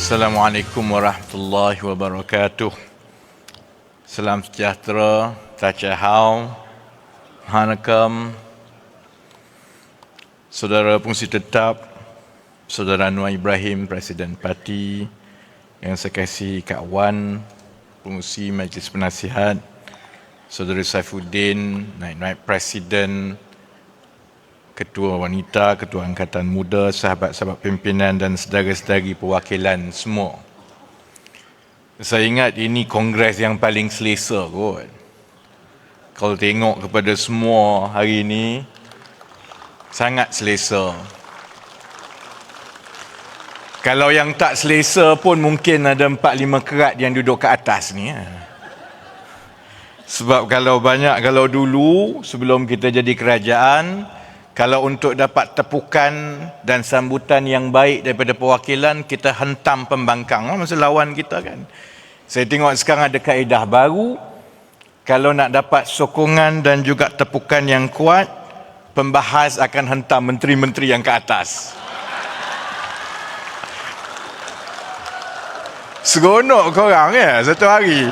Assalamualaikum warahmatullahi wabarakatuh. Salam sejahtera, Tachahau, Hanakam, Saudara Pengurusi Tetap, Saudara Anwar Ibrahim, Presiden Parti, yang saya kasihi Kak Wan, Pengurusi Majlis Penasihat, Saudara Saifuddin, Naib Presiden, Ketua Wanita, Ketua Angkatan Muda, sahabat-sahabat pimpinan dan saudara-saudari perwakilan semua. Saya ingat ini kongres yang paling selesa kot. Kalau tengok kepada semua hari ini, sangat selesa. Kalau yang tak selesa pun mungkin ada 4-5 kerat yang duduk ke atas ni. Sebab kalau dulu sebelum kita jadi kerajaan, kalau untuk dapat tepukan dan sambutan yang baik daripada perwakilan, kita hentam pembangkang masa lawan kita kan. Saya tengok sekarang ada kaedah baru. Kalau nak dapat sokongan dan juga tepukan yang kuat, pembahas akan hentam menteri-menteri yang ke atas. Seronok korang ya satu hari.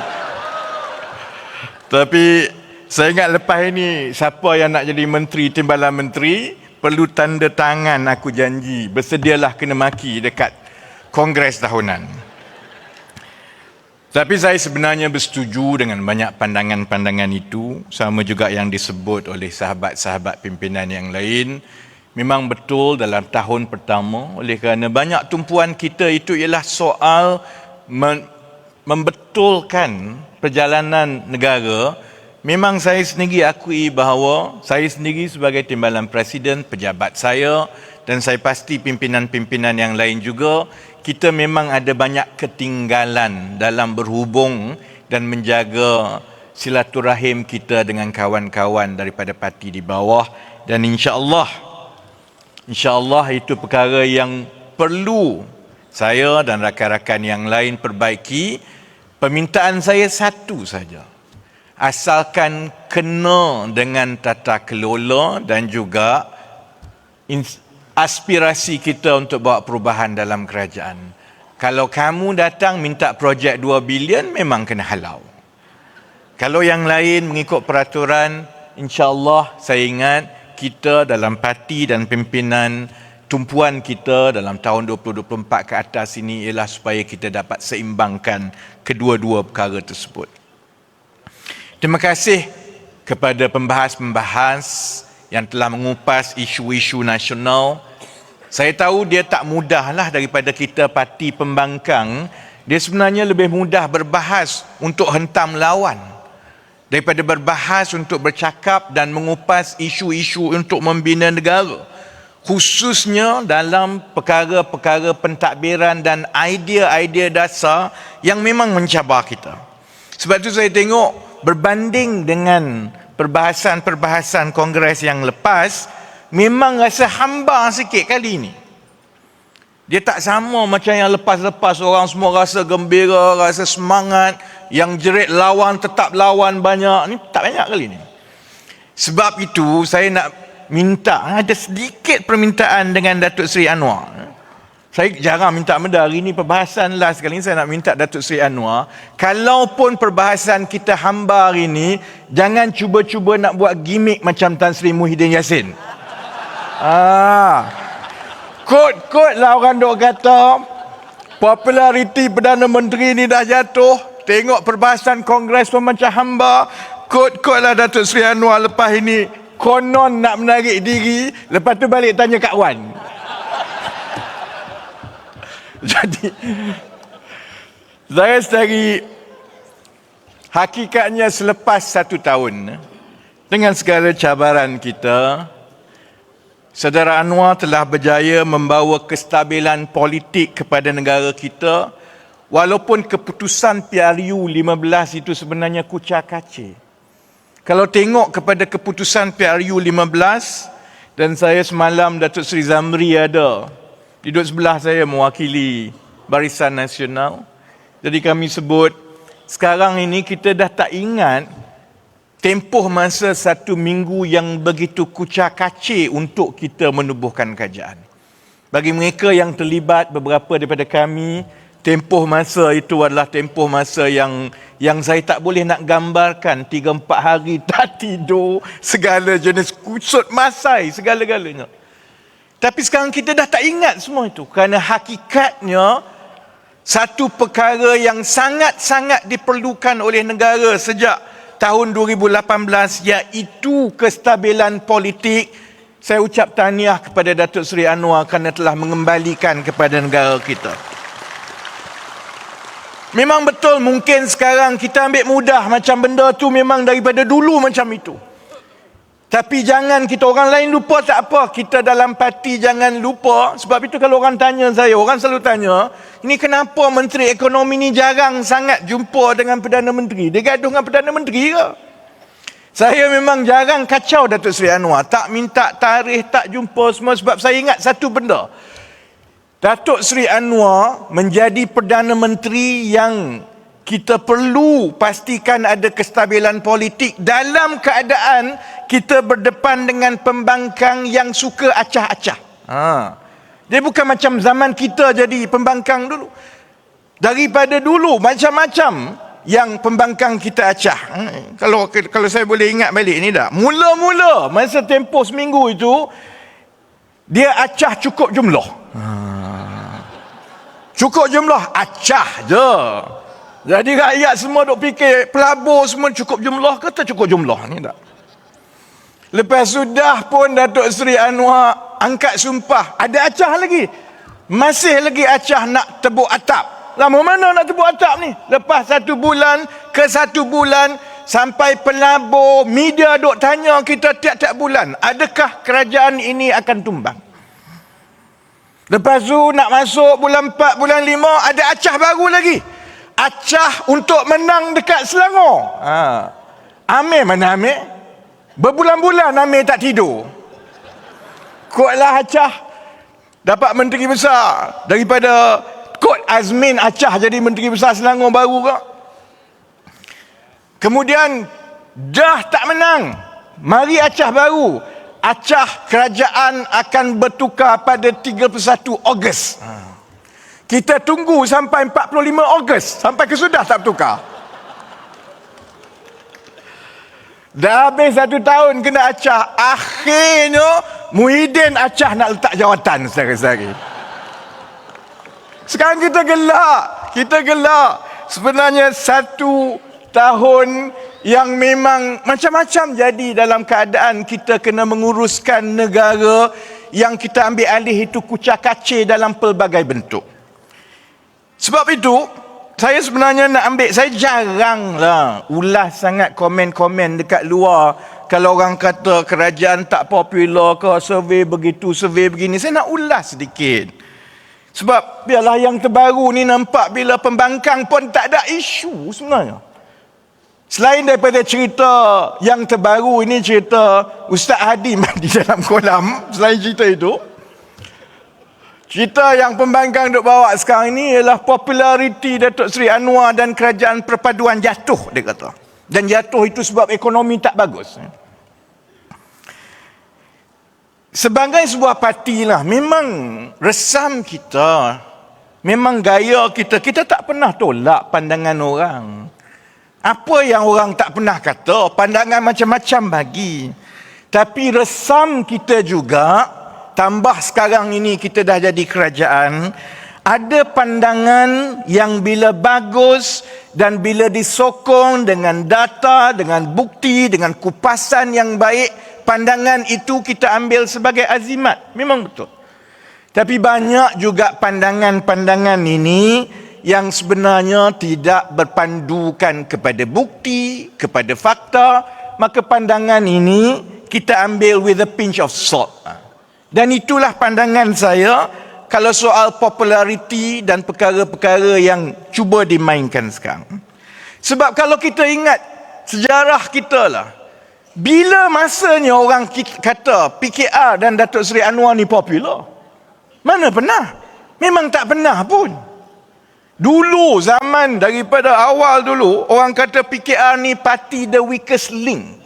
Tapi saya ingat lepas ini, siapa yang nak jadi menteri, timbalan menteri, perlu tanda tangan aku janji, bersedialah kena maki dekat kongres tahunan. Tapi saya sebenarnya bersetuju dengan banyak pandangan-pandangan itu, sama juga yang disebut oleh sahabat-sahabat pimpinan yang lain. Memang betul dalam tahun pertama, oleh kerana banyak tumpuan kita itu ialah soal membetulkan perjalanan negara. Memang saya sendiri akui bahawa saya sendiri sebagai timbalan presiden, pejabat saya dan saya pasti pimpinan-pimpinan yang lain juga, kita memang ada banyak ketinggalan dalam berhubung dan menjaga silaturahim kita dengan kawan-kawan daripada parti di bawah. Dan insya-Allah itu perkara yang perlu saya dan rakan-rakan yang lain perbaiki. Permintaan saya satu saja. Asalkan kena dengan tata kelola dan juga aspirasi kita untuk bawa perubahan dalam kerajaan. Kalau kamu datang minta projek 2 bilion, memang kena halau. Kalau yang lain mengikut peraturan, insya-Allah saya ingat kita dalam parti dan pimpinan, tumpuan kita dalam tahun 2024 ke atas ini ialah supaya kita dapat seimbangkan kedua-dua perkara tersebut. Terima kasih kepada pembahas-pembahas yang telah mengupas isu-isu nasional. Saya tahu dia tak mudahlah daripada kita parti pembangkang. Dia sebenarnya lebih mudah berbahas untuk hentam lawan daripada berbahas untuk bercakap dan mengupas isu-isu untuk membina negara. Khususnya dalam perkara-perkara pentadbiran dan idea-idea dasar yang memang mencabar kita. Sebab itu saya tengok berbanding dengan perbahasan-perbahasan kongres yang lepas, memang rasa hamba sikit kali ini. Dia tak sama macam yang lepas-lepas, orang semua rasa gembira, rasa semangat, yang jerit lawan tetap lawan banyak. Ni tak banyak kali ni. Sebab itu saya nak minta, ada sedikit permintaan dengan Datuk Seri Anwar. Saya jarang minta benda, hari ini perbahasan last kali ini saya nak minta Datuk Seri Anwar, kalaupun perbahasan kita hamba hari ini, jangan cuba-cuba nak buat gimmick macam Tan Sri Muhyiddin Yassin. Kot-kot lah orang dok kata populariti Perdana Menteri ni dah jatuh, tengok perbahasan Kongres pemecah hamba. Kot-kot lah Datuk Seri Anwar lepas ini konon nak menarik diri, lepas tu balik tanya Kak Wan. Jadi saya sedari hakikatnya selepas 1 tahun dengan segala cabaran kita, Saudara Anwar telah berjaya membawa kestabilan politik kepada negara kita, walaupun keputusan PRU 15 itu sebenarnya kucak-kacir. Kalau tengok kepada keputusan PRU 15, dan saya semalam Datuk Seri Zamri ada duduk sebelah saya mewakili Barisan Nasional. Jadi kami sebut, sekarang ini kita dah tak ingat tempoh masa 1 minggu yang begitu kucak-kacir untuk kita menubuhkan kerajaan. Bagi mereka yang terlibat, beberapa daripada kami tempoh masa itu adalah tempoh masa yang saya tak boleh nak gambarkan. 3-4 hari tak tidur, segala jenis kusut masai, segala-galanya. Tapi sekarang kita dah tak ingat semua itu, kerana hakikatnya satu perkara yang sangat-sangat diperlukan oleh negara sejak tahun 2018, iaitu kestabilan politik. Saya ucap tahniah kepada Datuk Seri Anwar kerana telah mengembalikan kepada negara kita. Memang betul, mungkin sekarang kita ambil mudah macam benda tu memang daripada dulu macam itu. Tapi jangan kita, orang lain lupa tak apa, kita dalam parti jangan lupa. Sebab itu kalau orang tanya saya, orang selalu tanya, ini kenapa Menteri Ekonomi ni jarang sangat jumpa dengan Perdana Menteri? Dia gaduh dengan Perdana Menteri ke? Saya memang jarang kacau Datuk Seri Anwar, tak minta tarikh, tak jumpa semua, sebab saya ingat satu benda. Datuk Seri Anwar menjadi Perdana Menteri yang kita perlu pastikan ada kestabilan politik dalam keadaan kita berdepan dengan pembangkang yang suka acah-acah. Dia bukan macam zaman kita jadi pembangkang dulu. Daripada dulu macam-macam yang pembangkang kita acah. Kalau saya boleh ingat balik ni dah. Mula-mula masa tempoh seminggu itu, dia acah cukup jumlah. Cukup jumlah, acah je. Jadi rakyat semua duk fikir, pelabur semua cukup jumlah ke tak cukup jumlah ni tak? Lepas sudah pun Datuk Seri Anwar angkat sumpah, ada acah lagi. Masih lagi acah nak tebuk atap. Lama mana nak tebuk atap ni? Lepas 1 bulan ke 1 bulan, sampai pelabur, media duk tanya kita tiap-tiap bulan, adakah kerajaan ini akan tumbang? Lepas tu nak masuk bulan 4, bulan 5, ada acah baru lagi. Acah untuk menang dekat Selangor. Amir mana Amir? Berbulan-bulan Amir tak tidur. Kuatlah acah dapat menteri besar. Daripada Kod Azmin acah jadi menteri besar Selangor baru ke. Kemudian dah tak menang, mari acah baru. Acah kerajaan akan bertukar pada 31 Ogos. Kita tunggu sampai 45 Ogos, sampai kesudah tak bertukar. Dah habis 1 tahun kena acah. Akhirnya Muhyiddin acah nak letak jawatan sehari-hari. Sekarang kita gelak. Sebenarnya 1 tahun yang memang macam-macam jadi dalam keadaan kita kena menguruskan negara yang kita ambil alih itu kucak-kacir dalam pelbagai bentuk. Sebab itu, saya sebenarnya nak ambil, saya jaranglah ulas sangat komen-komen dekat luar. Kalau orang kata kerajaan tak popular ke, survey begitu, survey begini, saya nak ulas sedikit. Sebab biarlah yang terbaru ni nampak bila pembangkang pun tak ada isu sebenarnya. Selain daripada cerita yang terbaru ini, cerita Ustaz Hadi mandi dalam kolam, selain cerita itu, cerita yang pembangkang duk bawa sekarang ini ialah populariti Datuk Seri Anwar dan kerajaan perpaduan jatuh, dia kata. Dan jatuh itu sebab ekonomi tak bagus. Sebagai sebuah parti lah, memang resam kita, memang gaya kita, kita tak pernah tolak pandangan orang. Apa yang orang tak pernah kata, pandangan macam-macam bagi. Tapi resam kita juga, tambah sekarang ini kita dah jadi kerajaan, ada pandangan yang bila bagus dan bila disokong dengan data, dengan bukti, dengan kupasan yang baik, pandangan itu kita ambil sebagai azimat. Memang betul. Tapi banyak juga pandangan-pandangan ini yang sebenarnya tidak berpandukan kepada bukti, kepada fakta, maka pandangan ini kita ambil with a pinch of salt. Dan itulah pandangan saya kalau soal populariti dan perkara-perkara yang cuba dimainkan sekarang. Sebab kalau kita ingat sejarah kita lah, bila masanya orang kata PKR dan Datuk Seri Anwar ni popular? Mana pernah? Memang tak pernah pun. Dulu zaman daripada awal dulu, orang kata PKR ni parti the weakest link.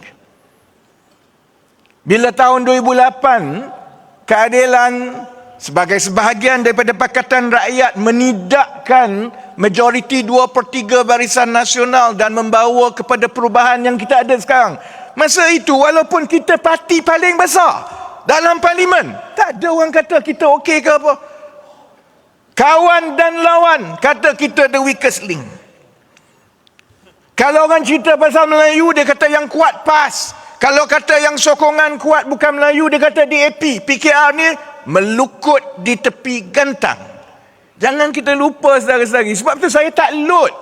Bila tahun 2008, keadilan sebagai sebahagian daripada Pakatan Rakyat menidakkan majoriti 2/3 Barisan Nasional dan membawa kepada perubahan yang kita ada sekarang. Masa itu walaupun kita parti paling besar dalam parlimen, tak ada orang kata kita okey ke apa. Kawan dan lawan kata kita the weakest link. Kalau orang cerita pasal Melayu, dia kata yang kuat PAS. Kalau kata yang sokongan kuat bukan Melayu, dia kata DAP. PKR ni melukut di tepi gantang. Jangan kita lupa saudara-saudari. Sebab tu saya tak load.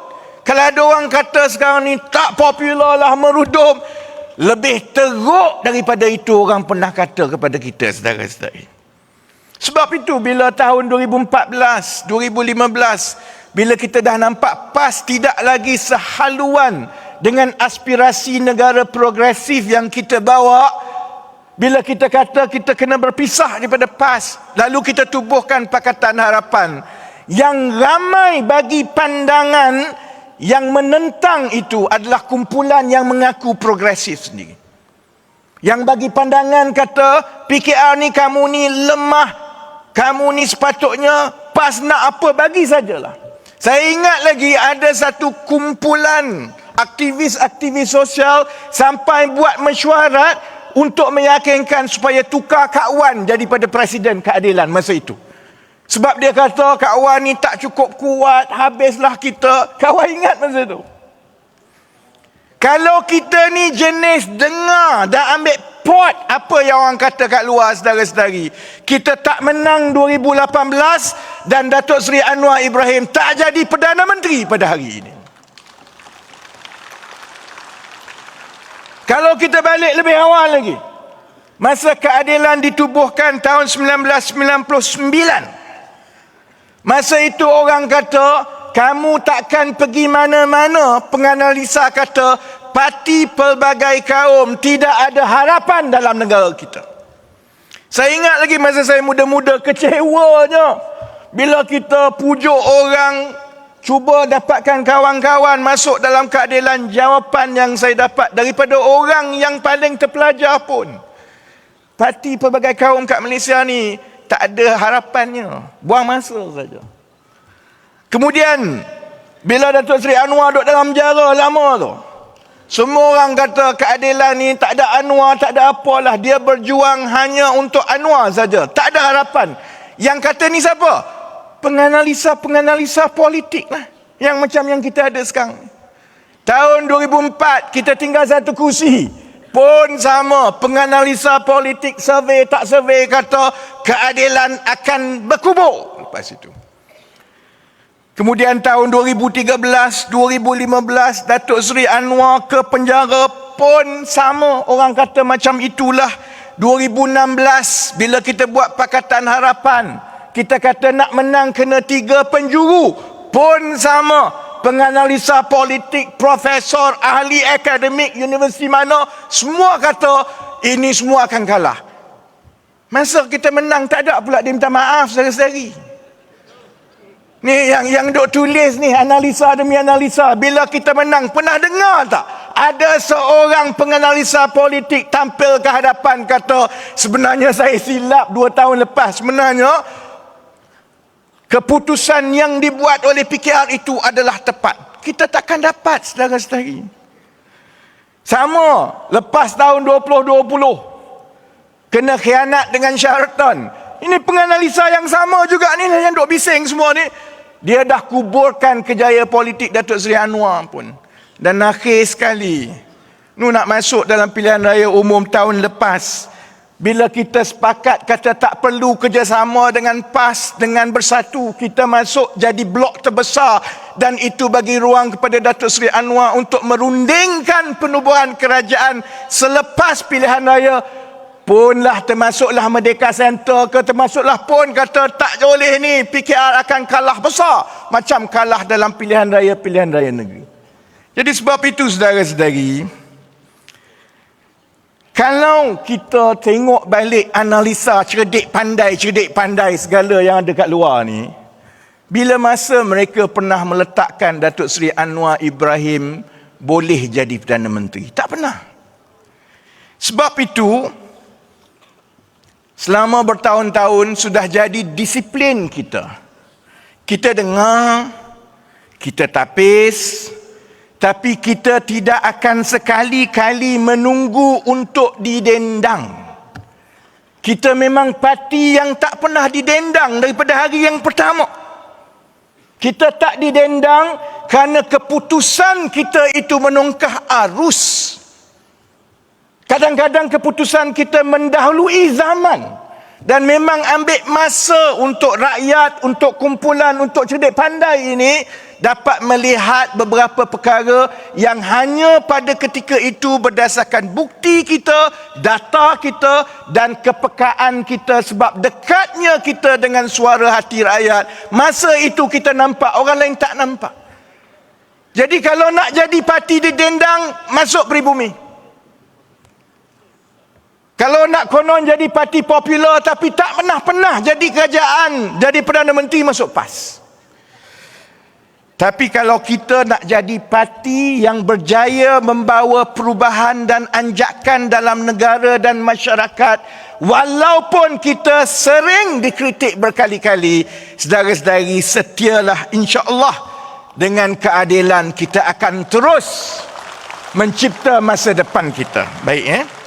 Kalau ada orang kata sekarang ni tak popular lah, merudum, lebih teruk daripada itu orang pernah kata kepada kita saudara-saudari. Sebab itu bila tahun 2014, 2015, bila kita dah nampak PAS tidak lagi sehaluan dengan aspirasi negara progresif yang kita bawa, bila kita kata kita kena berpisah daripada PAS, lalu kita tubuhkan Pakatan Harapan yang ramai bagi pandangan yang menentang itu adalah kumpulan yang mengaku progresif sendiri. Yang bagi pandangan kata PKR ni kamu ni lemah, kamu ni sepatutnya PAS nak apa bagi sajalah. Saya ingat lagi ada satu kumpulan aktivis-aktivis sosial sampai buat mesyuarat untuk meyakinkan supaya tukar Kak Wan daripada Presiden Keadilan masa itu. Sebab dia kata Kak Wan ni tak cukup kuat, habislah kita. Kak Wan ingat masa tu. Kalau kita ni jenis dengar dan ambil pot apa yang orang kata kat luar saudara-saudari, kita tak menang 2018 dan Datuk Seri Anwar Ibrahim tak jadi Perdana Menteri pada hari ini. Kalau kita balik lebih awal lagi, masa keadilan ditubuhkan tahun 1999, masa itu orang kata kamu takkan pergi mana-mana. Penganalisa kata parti pelbagai kaum tidak ada harapan dalam negara kita. Saya ingat lagi masa saya muda-muda, kecewanya bila kita pujuk orang, cuba dapatkan kawan-kawan masuk dalam keadilan. Jawapan yang saya dapat daripada orang yang paling terpelajar pun, parti pelbagai kaum kat Malaysia ni tak ada harapannya, buang masa saja. Kemudian bila Datuk Seri Anwar duduk dalam penjara lama tu, semua orang kata keadilan ni tak ada Anwar, tak ada apalah, dia berjuang hanya untuk Anwar saja, tak ada harapan. Yang kata ni siapa? Penganalisa politik lah, yang macam yang kita ada sekarang. Tahun 2004 kita tinggal satu kursi pun sama, penganalisa politik survey tak survey kata keadilan akan berkubur lepas itu. Kemudian tahun 2013, 2015 Datuk Seri Anwar ke penjara pun sama, orang kata macam itulah. 2016 bila kita buat Pakatan Harapan, kita kata nak menang kena 3 penjuru, pun sama. Penganalisa politik, profesor, ahli akademik universiti mana, semua kata ini semua akan kalah. Masa kita menang tak ada pula dia minta maaf saudara-saudari. Ni yang duk tulis ni, analisa demi analisa. Bila kita menang, pernah dengar tak ada seorang penganalisa politik tampil ke hadapan kata sebenarnya saya silap 2 tahun lepas, sebenarnya keputusan yang dibuat oleh PKR itu adalah tepat? Kita takkan dapat saudara-saudari. Sama lepas tahun 2020 kena khianat dengan Sheraton. Ini penganalisa yang sama juga ni yang duk bising semua ni. Dia dah kuburkan kejayaan politik Datuk Seri Anwar pun. Dan akhir sekali, nak masuk dalam pilihan raya umum tahun lepas, bila kita sepakat kata tak perlu kerjasama dengan PAS, dengan Bersatu, kita masuk jadi blok terbesar, dan itu bagi ruang kepada Datuk Seri Anwar untuk merundingkan penubuhan kerajaan selepas pilihan raya. Punlah termasuklah Merdeka Center ke, termasuklah pun kata tak boleh ni, PKR akan kalah besar macam kalah dalam pilihan raya negeri. Jadi sebab itu saudara-saudari, kalau kita tengok balik analisa cerdik pandai segala yang ada kat luar ni, bila masa mereka pernah meletakkan Datuk Seri Anwar Ibrahim boleh jadi Perdana Menteri? Tak pernah. Sebab itu selama bertahun-tahun sudah jadi disiplin kita. Kita dengar, kita tapis, tapi kita tidak akan sekali-kali menunggu untuk didendang. Kita memang parti yang tak pernah didendang daripada hari yang pertama. Kita tak didendang kerana keputusan kita itu menongkah arus. Kadang-kadang keputusan kita mendahului zaman dan memang ambil masa untuk rakyat, untuk kumpulan, untuk cerdik pandai ini dapat melihat beberapa perkara yang hanya pada ketika itu berdasarkan bukti kita, data kita dan kepekaan kita, sebab dekatnya kita dengan suara hati rakyat. Masa itu kita nampak, orang lain tak nampak. Jadi kalau nak jadi parti didendang, masuk pribumi. Kalau nak konon jadi parti popular tapi tak pernah jadi kerajaan, jadi Perdana Menteri, masuk PAS. Tapi kalau kita nak jadi parti yang berjaya membawa perubahan dan anjakan dalam negara dan masyarakat, walaupun kita sering dikritik berkali-kali, saudara-saudari, setialah, insya-Allah dengan keadilan kita akan terus mencipta masa depan kita. Baik,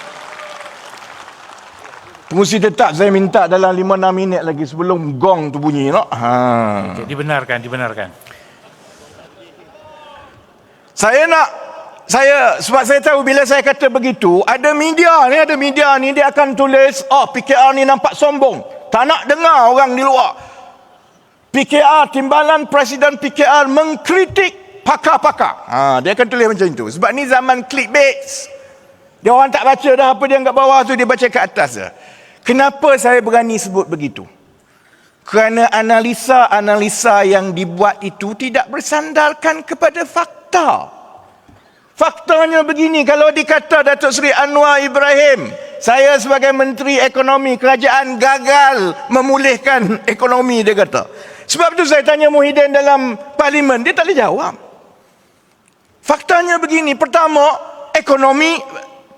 Pengurusi tetap saya minta dalam 5-6 minit lagi sebelum gong tu bunyi, no? Okay, dibenarkan. Sebab saya tahu bila saya kata begitu, ada media ni dia akan tulis, PKR ni nampak sombong. Tak nak dengar orang di luar. PKR, timbalan Presiden PKR mengkritik pakar-pakar. Dia akan tulis macam itu. Sebab ni zaman clickbait. Dia orang tak baca dah apa dia kat bawah tu, dia baca kat atas je. Kenapa saya berani sebut begitu? Kerana analisa-analisa yang dibuat itu tidak bersandarkan kepada fakta. Faktanya begini, kalau dikata Datuk Seri Anwar Ibrahim, saya sebagai Menteri Ekonomi Kerajaan gagal memulihkan ekonomi, dia kata. Sebab tu saya tanya Muhyiddin dalam parlimen, dia tak boleh jawab. Faktanya begini, pertama, ekonomi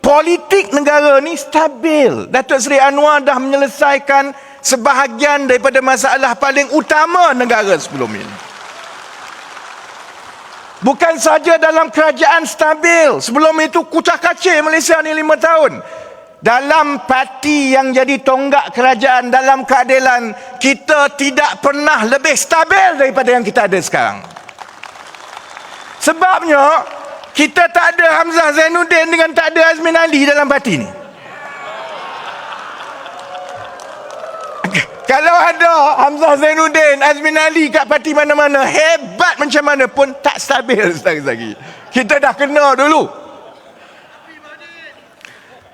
politik negara ni stabil. Datuk Seri Anwar dah menyelesaikan sebahagian daripada masalah paling utama negara sebelum ini. Bukan saja dalam kerajaan stabil, sebelum itu kucak-kacir Malaysia ni 5 tahun. Dalam parti yang jadi tonggak kerajaan, dalam keadilan, kita tidak pernah lebih stabil daripada yang kita ada sekarang. Sebabnya, kita tak ada Hamzah Zainuddin dengan tak ada Azmin Ali dalam parti ni. Kalau ada Hamzah Zainuddin, Azmin Ali kat parti mana-mana, hebat macam mana pun tak stabil lagi. Kita dah kena dulu.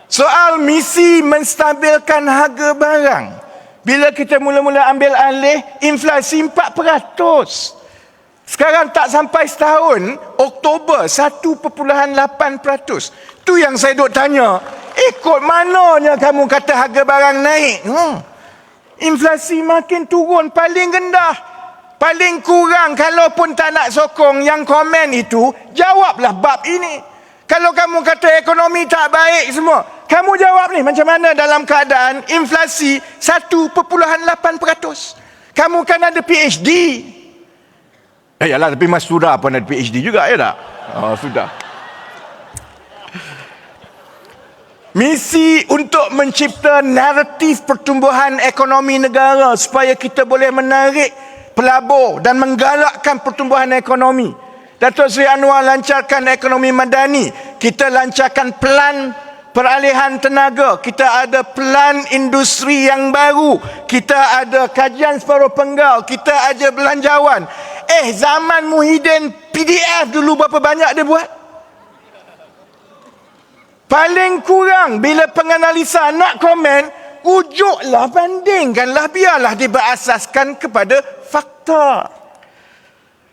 Soal misi menstabilkan harga barang. Bila kita mula-mula ambil alih, inflasi 4%. Sekarang tak sampai setahun, Oktober 1.8%. Tu yang saya duk tanya, ikut mananya kamu kata harga barang naik? Inflasi makin turun, paling rendah, paling kurang. Kalaupun tak nak sokong yang komen itu, jawablah bab ini. Kalau kamu kata ekonomi tak baik semua, kamu jawab ni macam mana dalam keadaan inflasi 1.8%. Kamu kan ada PhD. Yalah, tapi Mas Surah pun ada PhD juga, ya tak? Sudah. Misi untuk mencipta naratif pertumbuhan ekonomi negara supaya kita boleh menarik pelabur dan menggalakkan pertumbuhan ekonomi. Datuk Seri Anwar lancarkan ekonomi madani. Kita lancarkan pelan peralihan tenaga. Kita ada pelan industri yang baru. Kita ada kajian separuh penggal. Kita ada belanjawan. Zaman Muhyiddin PDF dulu berapa banyak dia buat? Paling kurang bila penganalisa nak komen, rujuklah, bandingkanlah, biarlah dia berasaskan kepada fakta.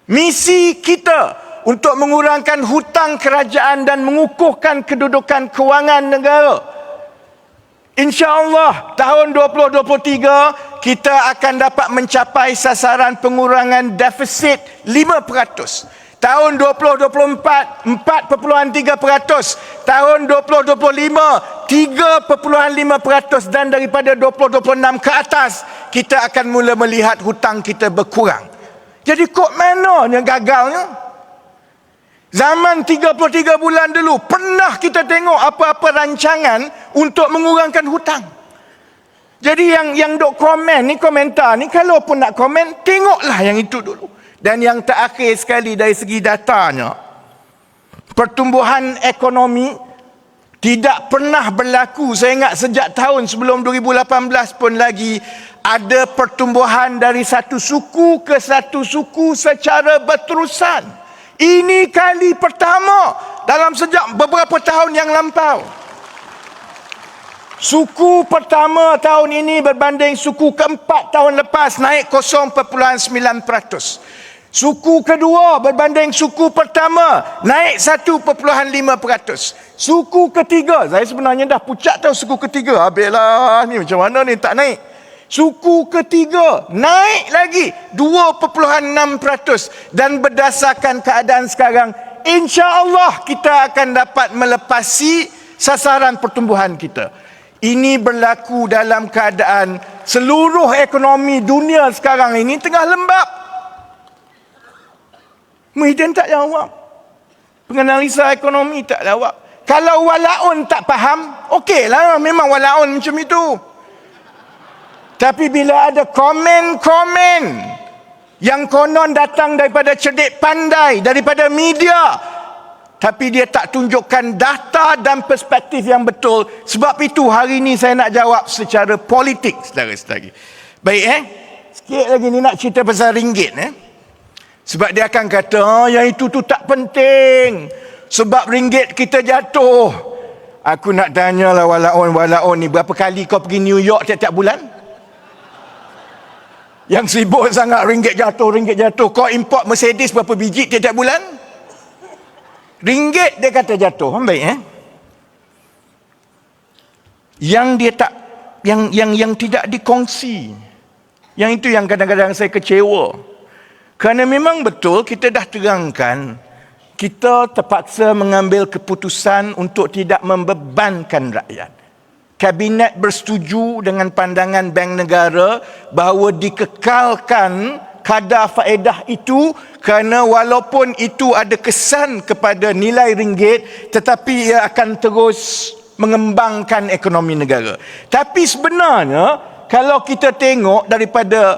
Misi kita untuk mengurangkan hutang kerajaan dan mengukuhkan kedudukan kewangan negara. InsyaAllah tahun 2023 kita akan dapat mencapai sasaran pengurangan defisit 5%. Tahun 2024, 4,3%. Tahun 2025, 3,5%. Dan daripada 2026 ke atas, kita akan mula melihat hutang kita berkurang. Jadi kok mananya gagalnya? Zaman 33 bulan dulu, pernah kita tengok apa-apa rancangan untuk mengurangkan hutang. Jadi yang dok komen ni, komentar ni, kalau pun nak komen, tengoklah yang itu dulu. Dan yang terakhir sekali dari segi datanya, pertumbuhan ekonomi tidak pernah berlaku. Saya ingat sejak tahun sebelum 2018 pun lagi, ada pertumbuhan dari satu suku ke satu suku secara berterusan. Ini kali pertama dalam sejak beberapa tahun yang lampau. Suku pertama tahun ini berbanding suku keempat tahun lepas naik 0,9%. Suku kedua berbanding suku pertama naik 1,5%. Suku ketiga, saya sebenarnya dah pucat tahu suku ketiga. Habislah ni, macam mana ni tak naik. Suku ketiga naik lagi 2,6%. Dan berdasarkan keadaan sekarang, insya-Allah kita akan dapat melepasi sasaran pertumbuhan kita. Ini berlaku dalam keadaan seluruh ekonomi dunia sekarang ini tengah lembab. Muhyiddin tak jawab. Penganalisa ekonomi tak jawab. Kalau walaun tak faham, okeylah, memang walaun macam itu. Tapi bila ada komen-komen yang konon datang daripada cerdik pandai, daripada media, tapi dia tak tunjukkan data dan perspektif yang betul. Sebab itu hari ini saya nak jawab secara politik, saudara-saudari. Baik sikit lagi ni nak cerita pasal ringgit. Sebab dia akan kata, yang itu tu tak penting. Sebab ringgit kita jatuh. Aku nak tanyalah walaun ni, berapa kali kau pergi New York tiap-tiap bulan? Yang sibuk sangat ringgit jatuh. Kau import Mercedes berapa biji tiap-tiap bulan? Ringgit dia kata jatuh. Baik Yang dia tak, yang tidak dikongsi. Yang itu yang kadang-kadang saya kecewa. Kerana memang betul kita dah terangkan, kita terpaksa mengambil keputusan untuk tidak membebankan rakyat. Kabinet bersetuju dengan pandangan Bank Negara bahawa dikekalkan kadar faedah itu kerana walaupun itu ada kesan kepada nilai ringgit, tetapi ia akan terus mengembangkan ekonomi negara. Tapi sebenarnya kalau kita tengok daripada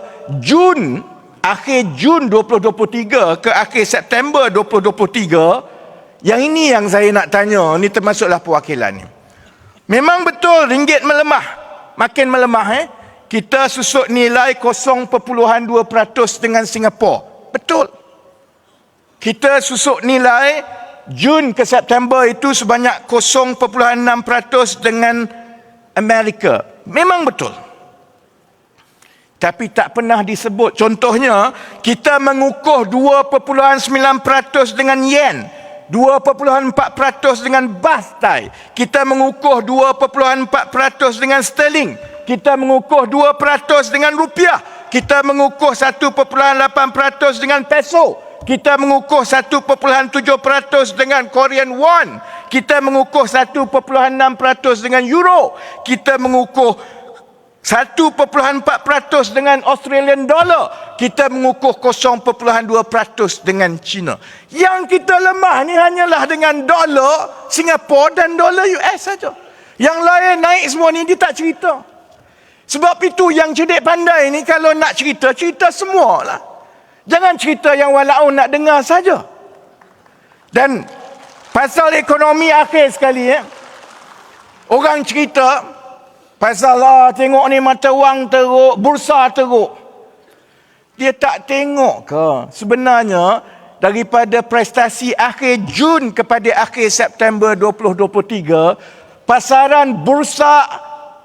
akhir Jun 2023 ke akhir September 2023, yang ini yang saya nak tanya, ni termasuklah perwakilan ni. Memang betul ringgit melemah, makin melemah. Kita susut nilai 0.2% dengan Singapura. Betul. Kita susut nilai Jun ke September itu sebanyak 0.6% dengan Amerika. Memang betul. Tapi tak pernah disebut. Contohnya, kita mengukuh 2.9% dengan yen, 2.4% dengan bas Thai. Kita mengukuh 2.4% dengan sterling. Kita mengukuh 2% dengan rupiah. Kita mengukuh 1.8% dengan peso. Kita mengukuh 1.7% dengan Korean won. Kita mengukuh 1.6% dengan euro. Kita mengukuh 1.4% dengan Australian dollar. Kita mengukuh 0.2% dengan China. Yang kita lemah ni hanyalah dengan dolar Singapura dan dolar US saja. Yang lain naik semua ni dia tak cerita. Sebab itu yang cerdik pandai ni kalau nak cerita, cerita semualah. Jangan cerita yang walaupun nak dengar saja. Dan pasal ekonomi akhir sekali orang cerita pasal tengok ni mata wang teruk, bursa teruk. Dia tak tengok ke sebenarnya daripada prestasi akhir Jun kepada akhir September 2023, pasaran bursa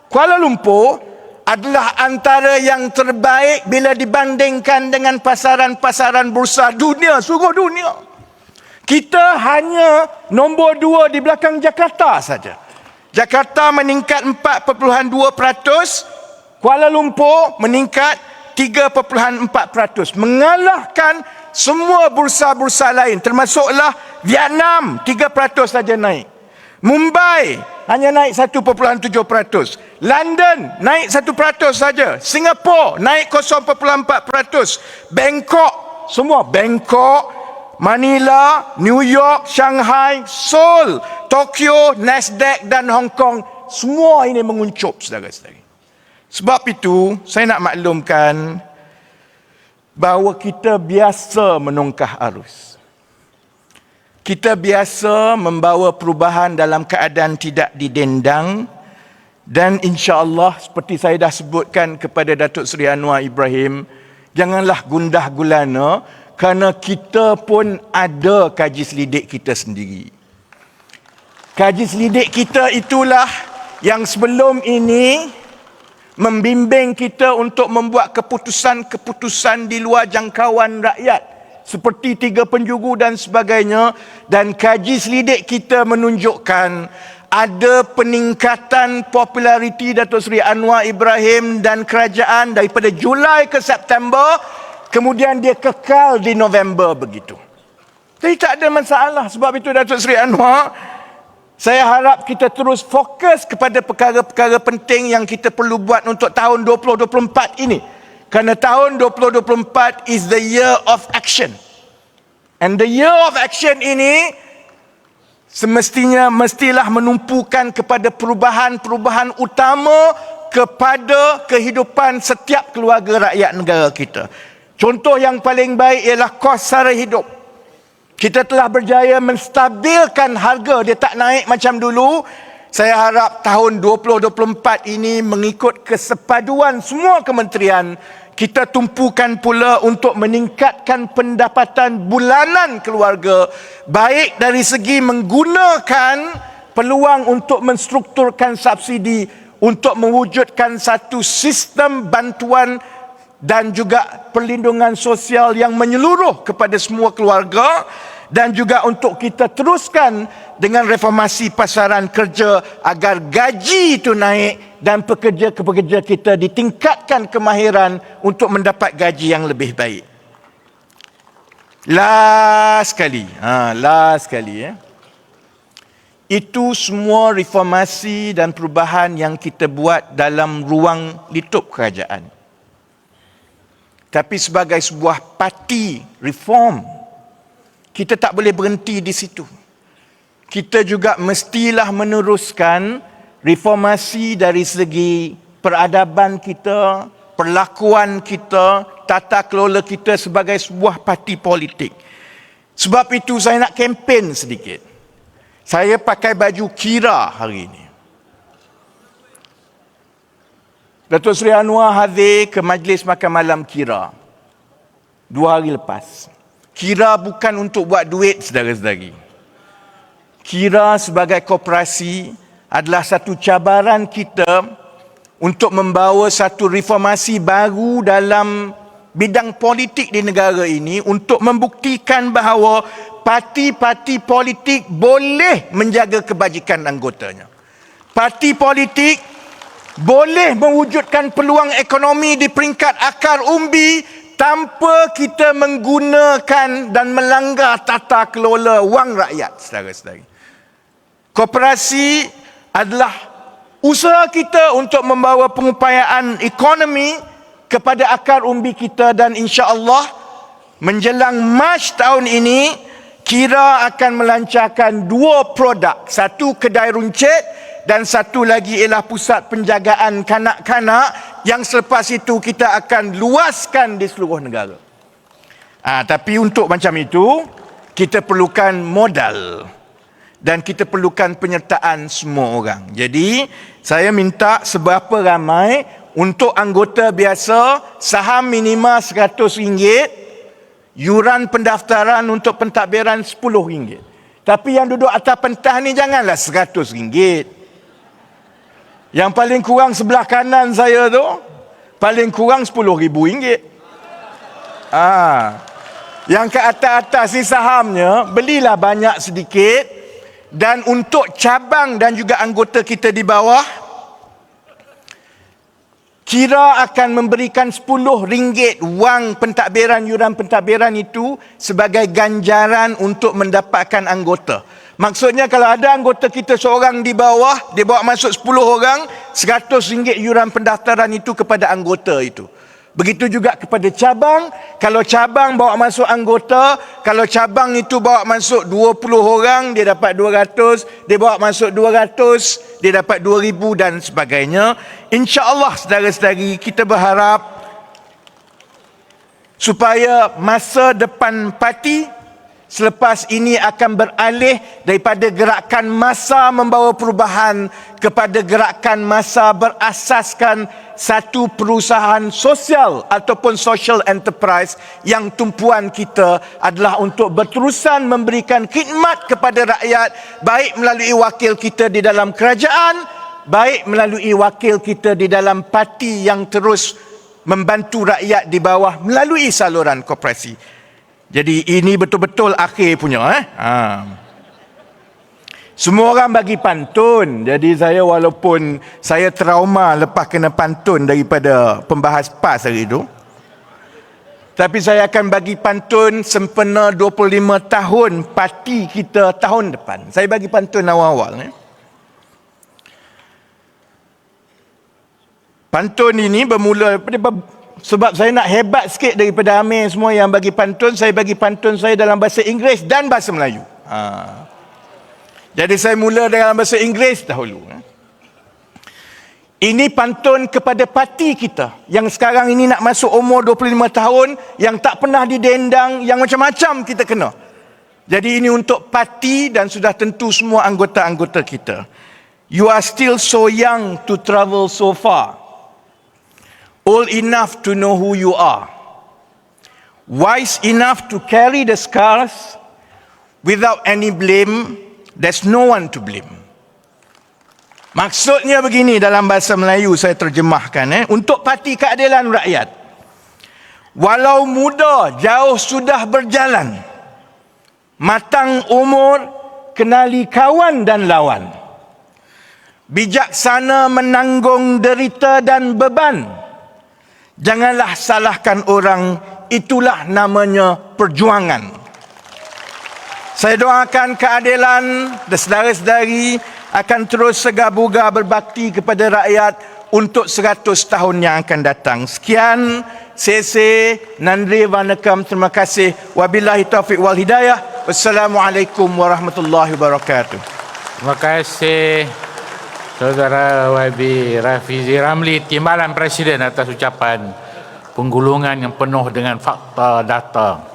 Kuala Lumpur adalah antara yang terbaik bila dibandingkan dengan pasaran-pasaran bursa dunia, seluruh dunia. Kita hanya nombor 2 di belakang Jakarta saja. Jakarta meningkat 4.2%, Kuala Lumpur meningkat 3.4%, mengalahkan semua bursa-bursa lain termasuklah Vietnam 3% saja naik. Mumbai hanya naik 1.7%. London naik 1% saja. Singapura naik 0.4%. Bangkok, semua Bangkok, Manila, New York, Shanghai, Seoul, Tokyo, Nasdaq dan Hong Kong, semua ini menguncup, saudara-saudari. Sebab itu saya nak maklumkan bahawa kita biasa menongkah arus. Kita biasa membawa perubahan dalam keadaan tidak didendang, dan insya-Allah seperti saya dah sebutkan kepada Datuk Seri Anwar Ibrahim, janganlah gundah gulana kerana kita pun ada kaji selidik kita sendiri. Kaji selidik kita itulah yang sebelum ini membimbing kita untuk membuat keputusan-keputusan di luar jangkauan rakyat seperti 3 penjuru dan sebagainya, dan kaji selidik kita menunjukkan ada peningkatan populariti Datuk Seri Anwar Ibrahim dan kerajaan daripada Julai ke September, kemudian dia kekal di November begitu. Jadi tak ada masalah. Sebab itu Datuk Seri Anwar, saya harap kita terus fokus kepada perkara-perkara penting yang kita perlu buat untuk tahun 2024 ini. Kerana tahun 2024 is the year of action. And the year of action ini mestilah menumpukan kepada perubahan-perubahan utama kepada kehidupan setiap keluarga rakyat negara kita. Contoh yang paling baik ialah kos sara hidup. Kita telah berjaya menstabilkan harga, dia tak naik macam dulu. Saya harap tahun 2024 ini mengikut kesepaduan semua kementerian, kita tumpukan pula untuk meningkatkan pendapatan bulanan keluarga, baik dari segi menggunakan peluang untuk menstrukturkan subsidi untuk mewujudkan satu sistem bantuan dan juga perlindungan sosial yang menyeluruh kepada semua keluarga, dan juga untuk kita teruskan dengan reformasi pasaran kerja agar gaji itu naik dan pekerja-pekerja kita ditingkatkan kemahiran untuk mendapat gaji yang lebih baik. Last sekali. Itu semua reformasi dan perubahan yang kita buat dalam ruang litup kerajaan. Tapi sebagai sebuah parti reform, kita tak boleh berhenti di situ. Kita juga mestilah meneruskan reformasi dari segi peradaban kita, perlakuan kita, tata kelola kita sebagai sebuah parti politik. Sebab itu saya nak kempen sedikit. Saya pakai baju KIRA hari ini. Datuk Seri Anwar hadir ke Majlis Makan Malam KIRA 2 hari lepas. KIRA bukan untuk buat duit, saudara-saudari. KIRA sebagai koperasi adalah satu cabaran kita untuk membawa satu reformasi baru dalam bidang politik di negara ini, untuk membuktikan bahawa parti-parti politik boleh menjaga kebajikan anggotanya. Parti politik boleh mewujudkan peluang ekonomi di peringkat akar umbi tanpa kita menggunakan dan melanggar tata kelola wang rakyat, saudara-saudari. Koperasi adalah usaha kita untuk membawa pengupayaan ekonomi kepada akar umbi kita, dan insya-Allah menjelang Mac tahun ini KIRA akan melancarkan 2 produk, satu kedai runcit dan satu lagi ialah pusat penjagaan kanak-kanak yang selepas itu kita akan luaskan di seluruh negara. Tapi untuk macam itu kita perlukan modal dan kita perlukan penyertaan semua orang. Jadi saya minta seberapa ramai untuk anggota biasa saham minima RM100, yuran pendaftaran untuk pentadbiran RM10. Tapi yang duduk atas pentas ni janganlah RM100. Yang paling kurang sebelah kanan saya tu, paling kurang RM10,000. Yang ke atas-atas ni sahamnya, belilah banyak sedikit. Dan untuk cabang dan juga anggota kita di bawah, kira akan memberikan RM10 wang pentadbiran, yuran pentadbiran itu sebagai ganjaran untuk mendapatkan anggota. Maksudnya kalau ada anggota kita seorang di bawah, dia bawa masuk 10 orang, RM100 yuran pendaftaran itu kepada anggota itu. Begitu juga kepada cabang, kalau cabang bawa masuk anggota, kalau cabang itu bawa masuk 20 orang, dia dapat 200, dia bawa masuk 200, dia dapat 2,000 dan sebagainya. InsyaAllah saudara-saudari, kita berharap supaya masa depan parti selepas ini akan beralih daripada gerakan massa membawa perubahan kepada gerakan massa berasaskan satu perusahaan sosial ataupun social enterprise yang tumpuan kita adalah untuk berterusan memberikan khidmat kepada rakyat, baik melalui wakil kita di dalam kerajaan, baik melalui wakil kita di dalam parti yang terus membantu rakyat di bawah melalui saluran koperasi. Jadi ini betul-betul akhir punya. Semua orang bagi pantun. Jadi saya walaupun saya trauma lepas kena pantun daripada pembahas PAS hari itu, tapi saya akan bagi pantun sempena 25 tahun parti kita tahun depan. Saya bagi pantun awal-awal. Pantun ini bermula daripada, sebab saya nak hebat sikit daripada Amir semua yang bagi pantun, saya bagi pantun saya dalam bahasa Inggeris dan bahasa Melayu. Jadi saya mula dalam bahasa Inggeris dahulu. Ini pantun kepada parti kita yang sekarang ini nak masuk umur 25 tahun, yang tak pernah didendang, yang macam-macam kita kena. Jadi ini untuk parti dan sudah tentu semua anggota-anggota kita. You are still so young to travel so far. Old enough to know who you are. Wise enough to carry the scars without any blame. There's no one to blame. Maksudnya begini dalam bahasa Melayu saya terjemahkan. Untuk Parti Keadilan Rakyat. Walau muda jauh sudah berjalan. Matang umur kenali kawan dan lawan. Bijaksana menanggung derita dan beban. Janganlah salahkan orang, itulah namanya perjuangan. Saya doakan keadilan dan saudara-saudari akan terus segar-bugar berbakti kepada rakyat untuk 100 tahun yang akan datang. Sekian, sese, nandri, vanakam, terima kasih. Wabillahi taufiq wal hidayah. Wassalamualaikum warahmatullahi wabarakatuh. Terima kasih Saudara YB Rafizi Ramli, Timbalan Presiden, atas ucapan penggulungan yang penuh dengan fakta data.